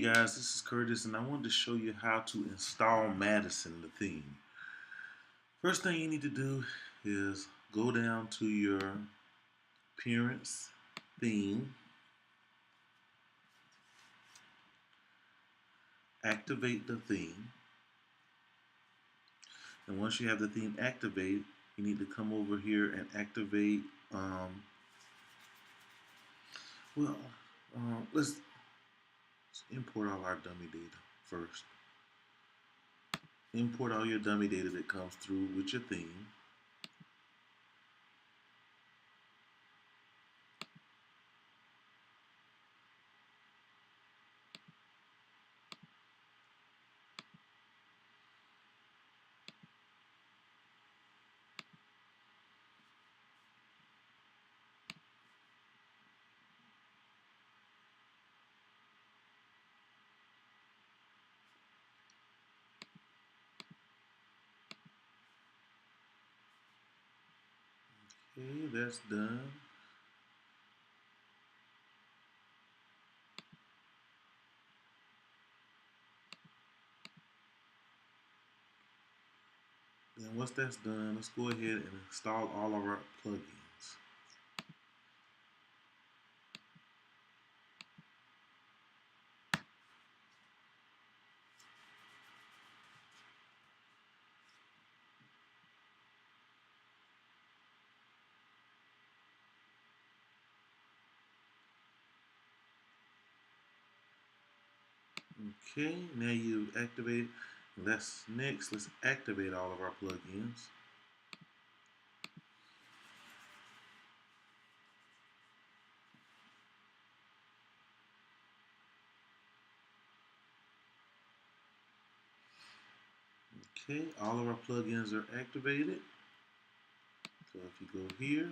guys, this is Curtis, and I wanted to show you how to install Madison, the theme. First thing you need to do is go down to your Appearance, Theme, activate the theme, and once you have the theme activated, you need to come over here and activate, well, let's import all our dummy data first. Import all your dummy data that comes through with your theme. Okay, that's done. And once that's done, let's go ahead and install all of our plugins. Okay, now you activate. Let's activate all of our plugins. Okay, all of our plugins are activated. So if you go here,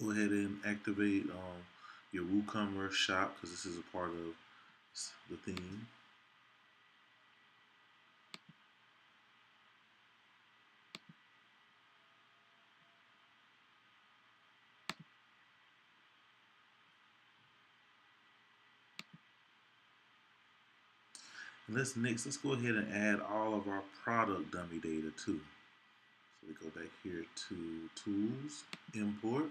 go ahead and activate your WooCommerce shop because this is a part of the theme. And let's go ahead and add all of our product dummy data too. So we go back here to Tools, Import,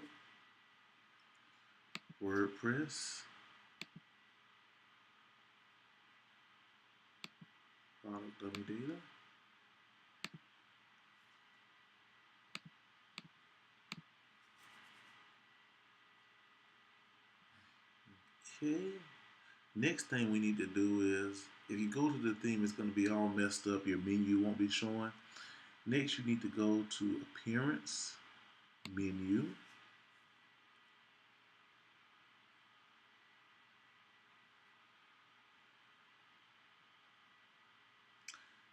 WordPress, product dummy data. Okay. Next thing we need to do is, if you go to the theme, it's going to be all messed up. Your menu won't be showing. Next, you need to go to Appearance, Menu,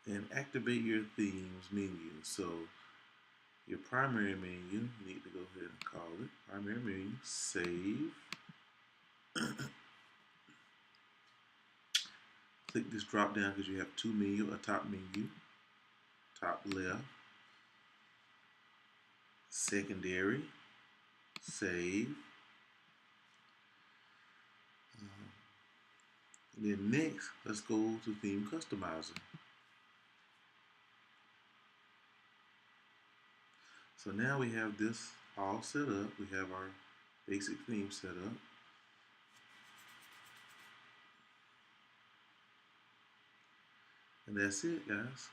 and activate your themes menu. So your primary menu, you need to go ahead and call it primary menu, save. Click this drop down because you have two menus, a top menu, top left, secondary, save. Then next, let's go to Theme Customizer. So now we have this all set up. We have our basic theme set up. And that's it, guys.